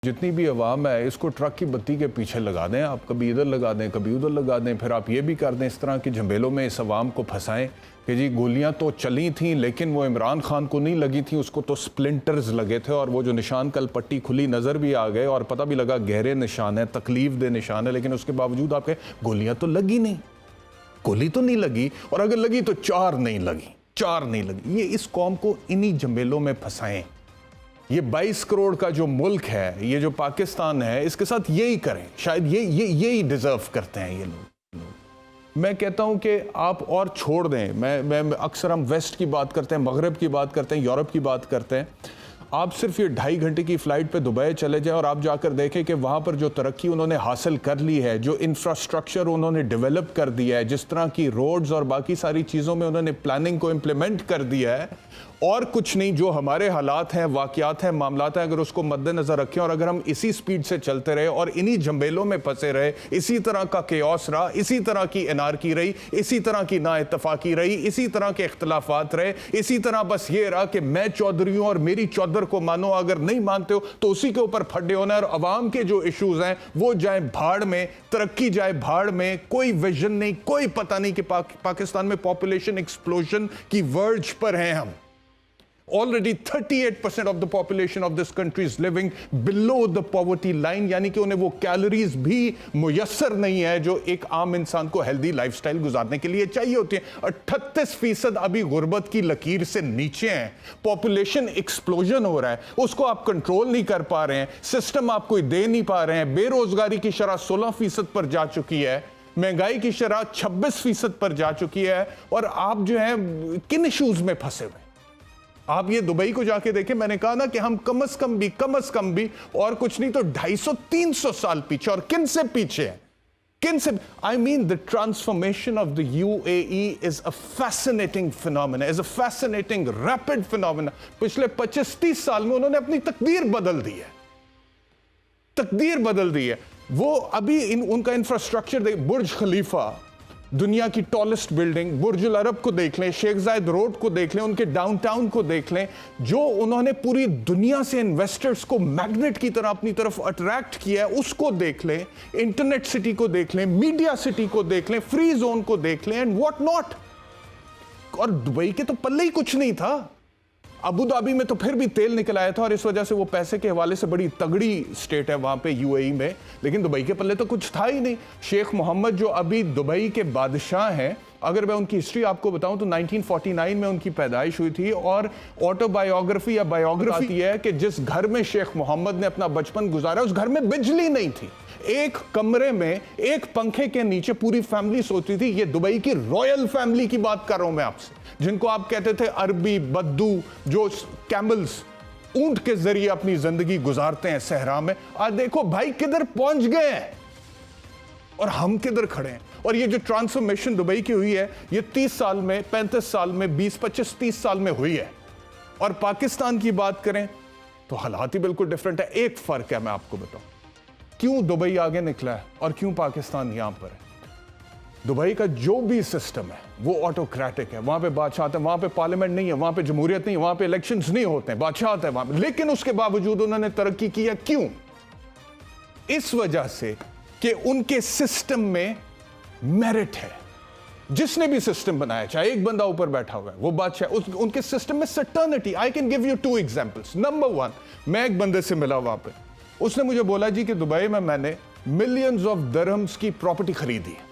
जितनी भी अवाम है इसको ट्रक की बत्ती के पीछे लगा दें आप, कभी इधर लगा दें कभी उधर लगा दें, फिर आप ये भी कर दें इस तरह की झमेलों में इस अवाम को फंसाएं कि जी गोलियां तो चली थीं लेकिन वो इमरान खान को नहीं लगी थी, उसको तो स्प्लिंटर्स लगे थे और वो जो निशान कल पट्टी खुली नज़र भी आ गए और पता भी लगा गहरे निशान है, तकलीफ दे निशान है, लेकिन उसके बावजूद आपके गोलियां तो लगी नहीं, गोली तो नहीं लगी, और अगर लगी तो चार नहीं लगी। ये इस कौम को इन्हीं झमेलों में फंसाएं। ये 22 करोड़ का जो मुल्क है, ये जो पाकिस्तान है, इसके साथ यही करें, शायद यही डिजर्व करते हैं ये लोग। मैं कहता हूं कि आप और छोड़ दें, मैं अक्सर हम वेस्ट की बात करते हैं, मगरब की बात करते हैं, यूरोप की बात करते हैं। आप सिर्फ ये 2.5 घंटे की फ़्लाइट पे दुबई चले जाएं और आप जाकर देखें कि वहाँ पर जो तरक्की उन्होंने हासिल कर ली है, जो इंफ्रास्ट्रक्चर उन्होंने डेवलप कर दिया है, जिस तरह की रोड्स और बाकी सारी चीज़ों में उन्होंने प्लानिंग को इम्प्लीमेंट कर दिया है, और कुछ नहीं, जो हमारे हालात हैं, वाक़यात हैं, मामलात हैं, अगर उसको मद्देनज़र रखें और अगर हम इसी स्पीड से चलते रहे और इन्हीं झमेलों में फंसे रहे, इसी तरह का केओस रहा, इसी तरह की एनार्की रही, इसी तरह की नाइत्तफाकी रही, इसी तरह के इख्तलाफात रहे, इसी तरह बस ये रहा कि मैं चौधरी हूँ और मेरी चौधर को मानो, अगर नहीं मानते हो तो उसी के ऊपर फड्डे होना, और अवाम के जो इशूज़ हैं वो जाए भाड़ में, तरक्की जाए भाड़ में, कोई विजन नहीं, कोई पता नहीं कि पाकिस्तान में पॉपुलेशन एक्सप्लोजन की वर्ज पर हैं हम। Already 38% of the population of this country is living below the poverty line, यानी कि उन्हें वो कैलोरीज भी मुयस्सर नहीं है जो एक आम इंसान को हेल्दी लाइफस्टाइल गुजारने के लिए चाहिए होती है। 38% अभी गुर्बत की लकीर से नीचे हैं। पॉपुलेशन एक्सप्लोजन हो रहा है, उसको आप कंट्रोल नहीं कर पा रहे हैं, सिस्टम आप कोई दे नहीं पा रहे हैं। बेरोजगारी की शरह 16% पर जा चुकी है, महंगाई की शरह 26% पर जा चुकी है, और आप जो है किन इश्यूज में फंसे हुए। आप ये दुबई को जाके देखें, मैंने कहा ना कि हम कम से कम भी और कुछ नहीं तो 250-300 साल पीछे, और किन से पीछे हैं, किन से। I mean the transformation of the UAE is a fascinating phenomena, is a fascinating rapid phenomena. पिछले 25-30 साल में उन्होंने अपनी तकदीर बदल दी है, वो अभी उनका इंफ्रास्ट्रक्चर देख, बुर्ज खलीफा, दुनिया की टॉलेस्ट बिल्डिंग, बुर्ज अल अरब को देख लें, शेख जायद रोड को देख लें, उनके डाउनटाउन को देख लें, जो उन्होंने पूरी दुनिया से इन्वेस्टर्स को मैग्नेट की तरह अपनी तरफ अट्रैक्ट किया है, उसको देख लें, इंटरनेट सिटी को देख लें, मीडिया सिटी को देख लें, फ्री जोन को देख लें, एंड व्हाट नॉट। और दुबई के तो पल्ले ही कुछ नहीं था। अबू धाबी में तो फिर भी तेल निकल आया था और इस वजह से वो पैसे के हवाले से बड़ी तगड़ी स्टेट है वहां पे यूएई में, लेकिन दुबई के पल्ले तो कुछ था ही नहीं। शेख मोहम्मद जो अभी दुबई के बादशाह हैं, अगर मैं उनकी हिस्ट्री आपको बताऊं तो 1949 में उनकी पैदाइश हुई थी, और ऑटोबायोग्राफी या बायोग्राफी है कि जिस घर में शेख मोहम्मद ने अपना बचपन गुजारा उस घर में बिजली नहीं थी, एक कमरे में एक पंखे के नीचे पूरी फैमिली सोती थी। ये दुबई की रॉयल फैमिली की बात कर रहा हूं मैं आपसे, जिनको आप कहते थे अरबी बद्दू, जो कैमल्स, ऊंट के जरिए अपनी जिंदगी गुजारते हैं सहरा में। आज देखो भाई किधर पहुंच गए हैं और हम किधर खड़े हैं। और ये जो ट्रांसफॉर्मेशन दुबई की हुई है, ये 30 साल में, 35 साल में, 20, 25, 30 साल में हुई है। और पाकिस्तान की बात करें तो हालात ही बिल्कुल डिफरेंट है। एक फर्क है, मैं आपको बताऊं क्यों दुबई आगे निकला है और क्यों पाकिस्तान यहां पर है। दुबई का जो भी सिस्टम है वो ऑटोक्रेटिक है, वहां पे बादशाह है, वहां पे पार्लियामेंट नहीं है, वहां पे जमहूरियत नहीं है, वहां पे इलेक्शंस नहीं होते हैं, बादशाह है वहां पे। लेकिन उसके बावजूद उन्होंने तरक्की की है। क्यों? इस वजह से कि उनके सिस्टम में मेरिट है। जिसने भी सिस्टम बनाया, चाहे एक बंदा ऊपर बैठा हुआ है वो बादशाह, उनके सिस्टम में certainty. I can give you 2 examples. Number 1, मैं एक बंदे से मिला वहां पे, उसने मुझे बोला जी कि दुबई में मैंने मिलियंस ऑफ दिरहम्स की प्रॉपर्टी खरीदी है,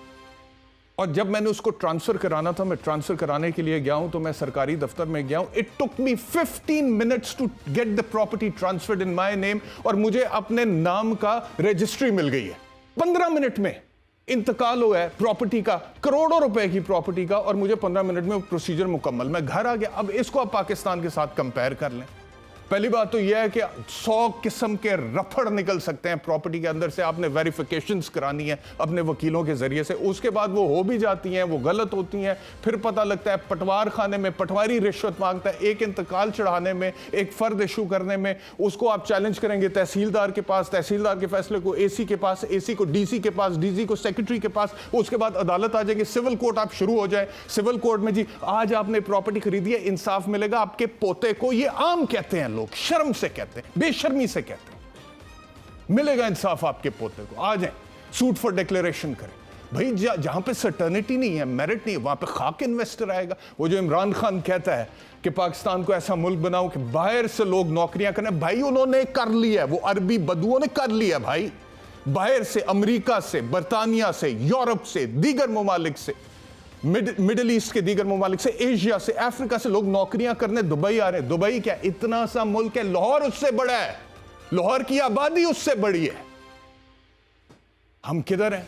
और जब मैंने उसको ट्रांसफर कराना था, मैं ट्रांसफर कराने के लिए गया हूं तो मैं सरकारी दफ्तर में गया हूं, it took me 15 minutes to get the property transferred in my name, और मुझे अपने नाम का रजिस्ट्री मिल गई है। 15 मिनट में इंतकाल हुआ है प्रॉपर्टी का, करोड़ों रुपए की प्रॉपर्टी का, और मुझे 15 मिनट में प्रोसीजर मुकम्मल, मैं घर आ गया। अब इसको आप पाकिस्तान के साथ कंपेयर कर लें। पहली बात तो यह है कि 100 किस्म के रफड़ निकल सकते हैं प्रॉपर्टी के अंदर से, आपने वेरिफिकेशंस करानी है अपने वकीलों के जरिए से, उसके बाद वो हो भी जाती हैं, वो गलत होती हैं, फिर पता लगता है पटवार खाने में पटवारी रिश्वत मांगता है, एक इंतकाल चढ़ाने में, एक फर्द इशू करने में, उसको आप चैलेंज करेंगे तहसीलदार के पास, तहसीलदार के फैसले को एसी के पास, एसी को डीसी के पास, डीसी को सेक्रेटरी के पास, उसके बाद अदालत आ जाएगी, सिविल कोर्ट आप शुरू हो जाए, सिविल कोर्ट में जी आज आपने प्रॉपर्टी खरीदी है, इंसाफ मिलेगा आपके पोते को। ये आम कहते हैं लोग, शर्म से कहते हैं, बेशर्मी से कहते हैं। मिलेगा इंसाफ आपके पोते को। आ जाए, सूट फॉर डिक्लेरेशन करें भाई। जहां पे सर्टेनिटी नहीं है, मेरिट नहीं है, वहां पे खाक इन्वेस्टर आएगा। वो जो इमरान खान कहता है कि पाकिस्तान को ऐसा मुल्क बनाओ कि बाहर से लोग नौकरियां करें, भाई उन्होंने कर लिया, वो अरबी बदुओं ने कर लिया भाई। बाहर से, अमेरिका से, बरतानिया से, यूरोप से, दीगर ममालिक से, मिडिल ईस्ट के दीगर ममालिक से, एशिया से, अफ्रीका से लोग नौकरियां करने दुबई आ रहे हैं। दुबई क्या इतना सा मुल्क है? लाहौर उससे बड़ा है, लाहौर की आबादी उससे बड़ी है। हम किधर हैं?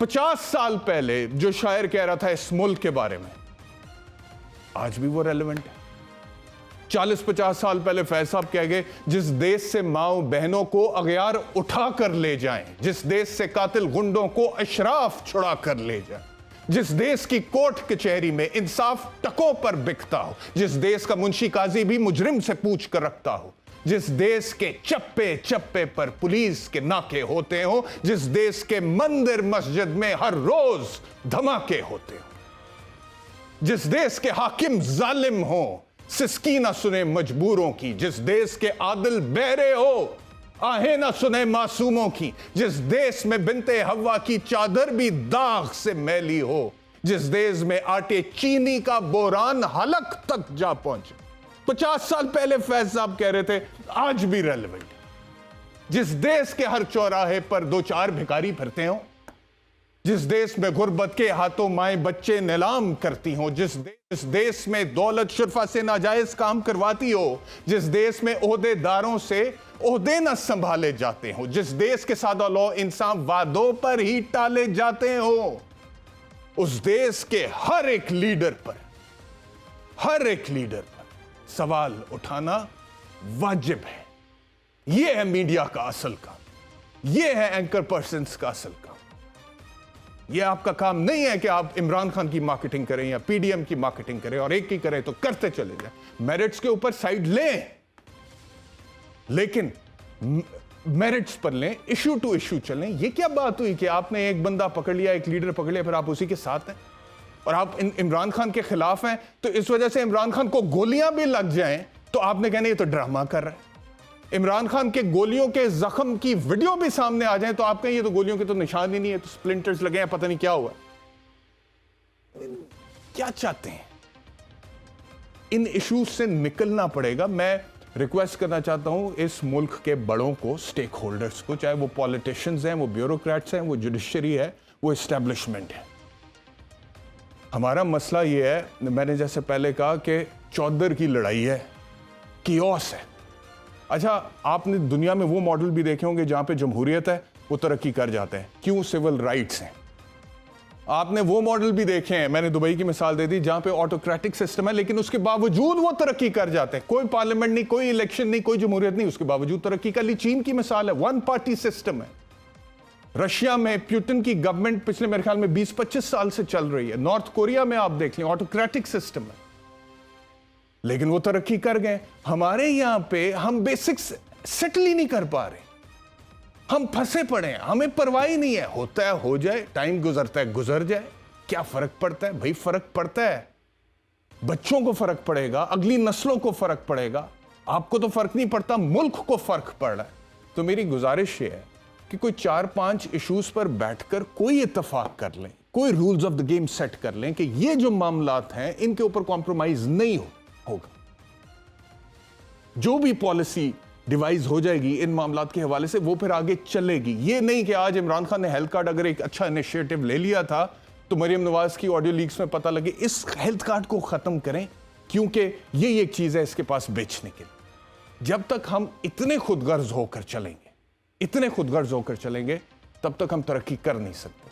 50 साल पहले जो शायर कह रहा था इस मुल्क के बारे में, आज भी वो रेलेवेंट है। 40-50 साल पहले फैज साहब कह गए, जिस देश से माओ बहनों को अगयार उठा कर ले जाएं, जिस देश से कातिल गुंडों को अशराफ छुड़ा कर ले जाएं, जिस देश की कोर्ट कचहरी में इंसाफ टकों पर बिकता हो, जिस देश का मुंशी काजी भी मुजरिम से पूछ कर रखता हो, जिस देश के चप्पे चप्पे पर पुलिस के नाके होते हो, जिस देश के मंदिर मस्जिद में हर रोज धमाके होते हो, जिस देश के हाकिम जालिम हो, सिसकी ना सुने मजबूरों की, जिस देश के आदिल बहरे हो, आहें ना सुने मासूमों की, जिस देश में बिनते हवा की चादर भी दाग से मैली हो, जिस देश में आटे चीनी का बोरान हलक तक जा पहुंचे। 50 साल पहले फैज साहब कह रहे थे, आज भी रेलेवेंट। जिस देश के हर चौराहे पर 2-4 भिखारी फिरते हो, जिस देश में गुर्बत के हाथों माए बच्चे नीलाम करती हो, जिस देश में दौलत शुरफा से नाजायज काम करवाती हो, जिस देश में ओहदेदारों से ओहदे न संभाले जाते हो, जिस देश के सादा लौ इंसान वादों पर ही टाले जाते हो, उस देश के हर एक लीडर पर सवाल उठाना वाजिब है। यह है मीडिया का असल काम, यह है एंकर पर्सन्स का असल काम। यह आपका काम नहीं है कि आप इमरान खान की मार्केटिंग करें या पीडीएम की मार्केटिंग करें, और एक की करें तो करते चले जाएं। मेरिट्स के ऊपर साइड लें, लेकिन मेरिट्स पर लें, इशू टू इशू चलें। यह क्या बात हुई कि आपने एक बंदा पकड़ लिया, एक लीडर पकड़ लिया, फिर आप उसी के साथ हैं और आप इमरान खान के खिलाफ हैं, तो इस वजह से इमरान खान को गोलियां भी लग जाएं तो आपने कहना ये तो ड्रामा कर रहा है। इमरान खान के गोलियों के जख्म की वीडियो भी सामने आ जाए तो आप कहें ये तो गोलियों के तो निशान ही नहीं है, तो स्प्लिंटर्स लगे हैं, पता नहीं क्या हुआ। क्या चाहते हैं? इन इश्यूज से निकलना पड़ेगा। मैं रिक्वेस्ट करना चाहता हूं इस मुल्क के बड़ों को, स्टेक होल्डर्स को, चाहे वो पॉलिटिशियंस हैं, वो ब्यूरोक्रेट्स हैं, वो जुडिशरी है, वो एस्टेब्लिशमेंट है। हमारा मसला ये है, मैंने जैसे पहले कहा कि चौधर की लड़ाई है, कियोस है। अच्छा, आपने दुनिया में वो मॉडल भी देखे होंगे जहां पे जमहूरियत है वो तरक्की कर जाते हैं, क्यों? सिविल राइट्स हैं। आपने वो मॉडल भी देखे हैं, मैंने दुबई की मिसाल दे दी, जहां पे ऑटोक्रेटिक सिस्टम है लेकिन उसके बावजूद वो तरक्की कर जाते हैं। कोई पार्लियामेंट नहीं, कोई इलेक्शन नहीं, कोई जमहूरियत नहीं, उसके बावजूद तरक्की कर ली। चीन की मिसाल है, 1 पार्टी सिस्टम है। रशिया में पुतिन की गवर्नमेंट पिछले मेरे ख्याल में 20-25 साल से चल रही है। नॉर्थ कोरिया में आप देख लें, ऑटोक्रेटिक सिस्टम है, लेकिन वो तरक्की कर गए। हमारे यहां पे हम बेसिक्स सेटल ही नहीं कर पा रहे, हम फंसे पड़े हैं, हमें परवाह ही नहीं है। होता है हो जाए, टाइम गुजरता है गुजर जाए, क्या फर्क पड़ता है भाई? फर्क पड़ता है, बच्चों को फर्क पड़ेगा, अगली नस्लों को फर्क पड़ेगा। आपको तो फर्क नहीं पड़ता, मुल्क को फर्क पड़ रहा है। तो मेरी गुजारिश ये है कि कोई 4-5 इश्यूज पर बैठकर कोई इत्तेफाक कर लें, कोई rules of the game set कर लें कि ये जो मामलात हैं इनके ऊपर कॉम्प्रोमाइज नहीं होगा। जो भी पॉलिसी डिवाइस हो जाएगी इन मामलात के हवाले से, वो फिर आगे चलेगी। ये नहीं कि आज इमरान खान ने हेल्थ कार्ड अगर एक अच्छा इनिशिएटिव ले लिया था तो मरियम नवाज की ऑडियो लीक्स में पता लगे, इस हेल्थ कार्ड को खत्म करें क्योंकि ये एक चीज है इसके पास बेचने के लिए। जब तक हम इतने खुदगर्ज होकर चलेंगे, तब तक हम तरक्की कर नहीं सकते।